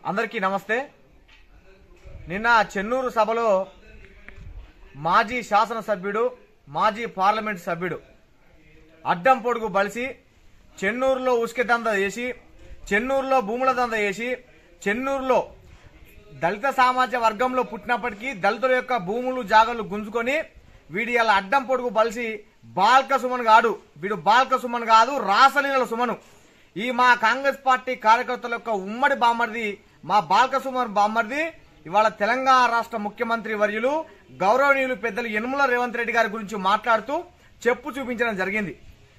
అందరికీ నమస్తే। నిన్న చెన్నూరు సభలో మాజీ శాసనసభ్యుడు మాజీ పార్లమెంట్ సభ్యుడు అడ్డం పొడుగు బలిసి చెన్నూరులో ఉసుక దంద చేసి చెన్నూరులో భూముల దంద చేసి చెన్నూరులో దళిత సామాజిక వర్గంలో పుట్టినప్పటికీ దళితుల యొక్క భూములు జాగలు గుంజుకొని వీడి అలా అడ్డం పొడుగు బలిసి బాల్క సుమన్ గాడు వీడు బాల్క సుమన్ కాదు రాసలీల సుమను ఈ మా కాంగ్రెస్ పార్టీ కార్యకర్తల యొక్క ఉమ్మడి బామ్మర్ది మా బాల్క సుమన్ బామ్మర్ది ఇవాళ తెలంగాణ రాష్ట్ర ముఖ్యమంత్రి వర్యులు గౌరవనీయులు పెద్దలు యనుమల రేవంత్ రెడ్డి గారి గురించి మాట్లాడుతూ చెప్పు చూపించడం జరిగింది।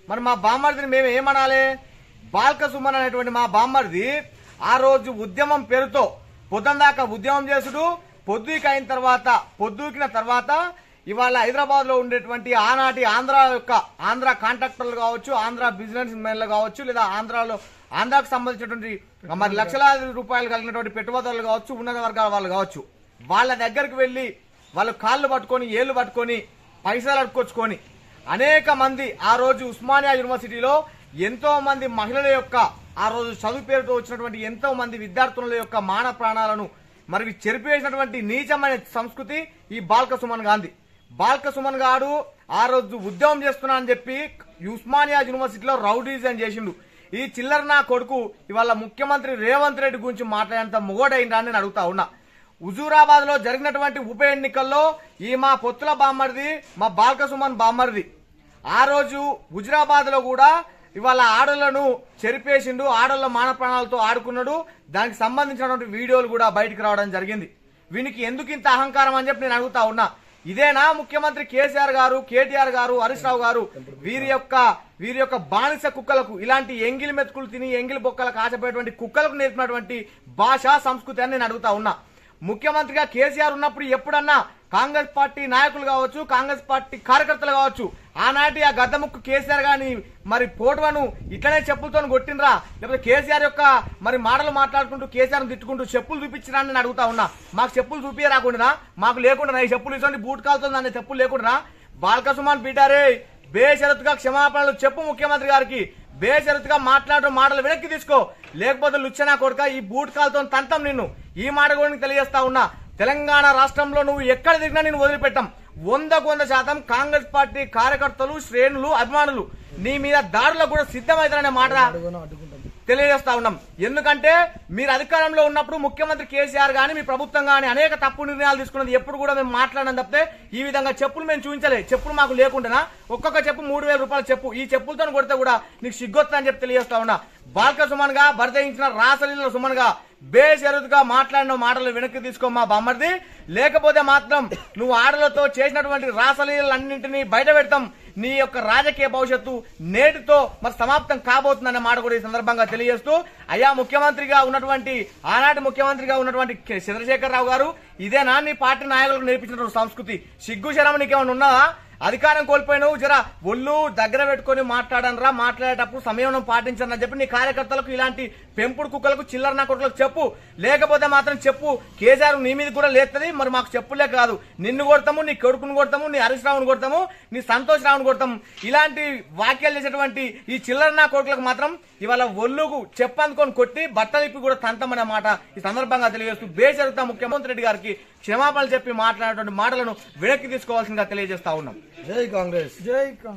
మరి మా బామ్మర్దిని మేము ఏమనాలి? బాల్క సుమన్ అనేటువంటి మా బామ్మర్ది ఆ రోజు ఉద్యమం పేరుతో పొద్దుందాకా ఉద్యమం చేసుడు పొద్దుకిన తర్వాత ఇవాళ హైదరాబాద్ లో ఉండేటువంటి ఆనాటి ఆంధ్ర కాంట్రాక్టర్లు కావచ్చు, ఆంధ్ర బిజినెస్ మెన్లు కావచ్చు, లేదా ఆంధ్రాకు సంబంధించినటువంటి మరి లక్షలాది రూపాయలు కలిగినటువంటి పెట్టుబడులు కావచ్చు, ఉన్నత వర్గాల వాళ్ళు కావచ్చు, వాళ్ళ దగ్గరికి వెళ్లి వాళ్ళు కాళ్ళు పట్టుకొని ఏళ్లు పట్టుకొని పైసలు అడుకొచ్చుకొని అనేక మంది ఆ రోజు ఉస్మానియా యూనివర్సిటీలో ఎంతో మంది మహిళల యొక్క ఆ రోజు చదువు పేరుతో వచ్చినటువంటి ఎంతో మంది విద్యార్థుల యొక్క మాన ప్రాణాలను మరి చెరిపేసినటువంటి నీచమైన సంస్కృతి ఈ బాల్క సుమన్ గాడు ఆ రోజు ఉద్యమం చేస్తున్నా అని చెప్పి ఉస్మానియా యూనివర్సిటీలో రౌడీజం చేసిండు। ఈ చిల్లర నా కొడుకు ఇవాళ ముఖ్యమంత్రి రేవంత్ రెడ్డి గురించి మాట్లాడేంత మొగోడైందా అని నేను అడుగుతా ఉన్నా। హుజూరాబాద్ లో జరిగినటువంటి ఉప ఎన్నికల్లో ఈ మా పొత్తుల బామ్మర్ది మా బాల్క సుమన్ బామ్మర్ది ఆ రోజు హుజూరాబాద్ లో కూడా ఇవాళ ఆడళ్లను చెరిపేసిండు, ఆడళ్ల మాన ప్రాణాలతో ఆడుకున్నాడు। దానికి సంబంధించినటువంటి వీడియోలు కూడా బయటకు రావడం జరిగింది। వీనికి ఎందుకు ఇంత అహంకారం అని చెప్పి నేను అడుగుతా ఉన్నా। ఇదేనా ముఖ్యమంత్రి కేసీఆర్ గారు, కేటీఆర్ గారు, హరీష్ రావు గారు వీరి యొక్క బానిస కుక్కలకు ఇలాంటి ఎంగిలి మెతుకులు తిని ఎంగిలి బొక్కలకు ఆశపడేటువంటి కుక్కలకు నేర్పినటువంటి భాషా సంస్కృతి అని నేను అడుగుతా ఉన్నా। ముఖ్యమంత్రిగా కేసీఆర్ ఉన్నప్పుడు ఎప్పుడన్నా కాంగ్రెస్ పార్టీ నాయకులు కావచ్చు, కాంగ్రెస్ పార్టీ కార్యకర్తలు కావచ్చు, ఆనాటి ఆ గద్దముక్కు కేసీఆర్ గాని మరి పోటువను ఇట్లనే చెప్పులతో కొట్టినరా, లేకపోతే కేసీఆర్ యొక్క మరి మాటలు మాట్లాడుకుంటూ కేసీఆర్ తిట్టుకుంటూ చెప్పులు చూపించినా అని అడుగుతా ఉన్నా। మాకు చెప్పులు చూపియ రాకుండా మాకు లేకుండా ఈ చెప్పులు ఇటువంటి బూట్ కాలుతుంది అనే చెప్పులు లేకుండా బాల్క సుమన్ పీటారే బేషరతుగా క్షమాపణలు చెప్పు ముఖ్యమంత్రి గారికి, బేషరతుగా మాట్లాడడం మాటలు వెనక్కి తీసుకో, లేకపోతే లుచ్చనా కొడుక ఈ బూట్ కాలుతో తంతం నిన్ను ఈ మాట కూడా తెలియజేస్తా ఉన్నా। తెలంగాణ రాష్ట్రంలో నువ్వు ఎక్కడ దిగినా నేను వదిలిపెట్టాం। 100% కాంగ్రెస్ పార్టీ కార్యకర్తలు, శ్రేణులు, అభిమానులు నీ మీద దాడులకు కూడా సిద్ధమవుతారనే మాట తెలియజేస్తా ఉన్నాం। ఎందుకంటే మీరు అధికారంలో ఉన్నప్పుడు ముఖ్యమంత్రి కేసీఆర్ గాని మీ ప్రభుత్వం గాని అనేక తప్పు నిర్ణయాలు తీసుకున్నది ఎప్పుడు కూడా మేము మాట్లాడడం తప్పితే ఈ విధంగా చెప్పులు మేము చూపించలే। చెప్పులు మాకు లేకుండా ఒక్కొక్క చెప్పు 3000 రూపాయల చెప్పు, ఈ చెప్పులతో కొడితే కూడా నీకు సిగ్గొత్తా అని చెప్పి తెలియజేస్తా ఉన్నా। బాల్క సుమన్ గా బరిదయించిన రాసలీల సుమన్ గా బేషరతుగా మాట్లాడిన మాటలు వెనక్కి తీసుకో మా బామ్మర్ది, లేకపోతే మాత్రం నువ్వు ఆడలతో చేసినటువంటి రాసలీలన్నింటినీ బయట పెడతాం। నీ యొక్క రాజకీయ భవిష్యత్తు నేటితో మరి సమాప్తం కాబోతుందనే మాట కూడా ఈ సందర్భంగా తెలియజేస్తూ, అయ్యా ముఖ్యమంత్రిగా ఉన్నటువంటి ఆనాటి ముఖ్యమంత్రిగా ఉన్నటువంటి చంద్రశేఖరరావు గారు ఇదేనా నీ పార్టీ నాయకులకు నేర్పించినటువంటి సంస్కృతి? సిగ్గు శరమ నీకేమైనా ఉన్నదా? అధికారం కోల్పోయినావు, జర ఒళ్ళు దగ్గర పెట్టుకుని మాట్లాడనరా, మాట్లాడేటప్పుడు సంయమనం పాటించని చెప్పి నీ కార్యకర్తలకు ఇలాంటి పెంపుడు కుక్కలకు చిల్లర నా కొడుకులకు చెప్పు, లేకపోతే మాత్రం చెప్పు కేసీఆర్ నీ మీద కూడా లేస్తుంది, మరి మాకు చెప్పులే కాదు నిన్ను కొడతాము, నీ కొడుకును కొడతాము, నీ హరీష్ రావును కొడతాము, నీ సంతోష్ రావును కొడతాము। ఇలాంటి వాక్యాలు చేసేటువంటి ఈ చిల్లర నా కొడుకులకు మాత్రం ఇవాళ ఒళ్ళుకు చెప్పందుకొని కొట్టి బట్టలిప్పి కూడా తంతమనే మాట ఈ సందర్భంగా తెలియజేస్తూ బేషరతుగా ముఖ్యమంత్రి రెడ్డి గారికి క్షమాపణలు చెప్పి మాట్లాడేటువంటి మాటలను వెనక్కి తీసుకోవాల్సిందిగా తెలియజేస్తా ఉన్నాం। జై కాంగ్రెస్, జై కాంగ్రెస్।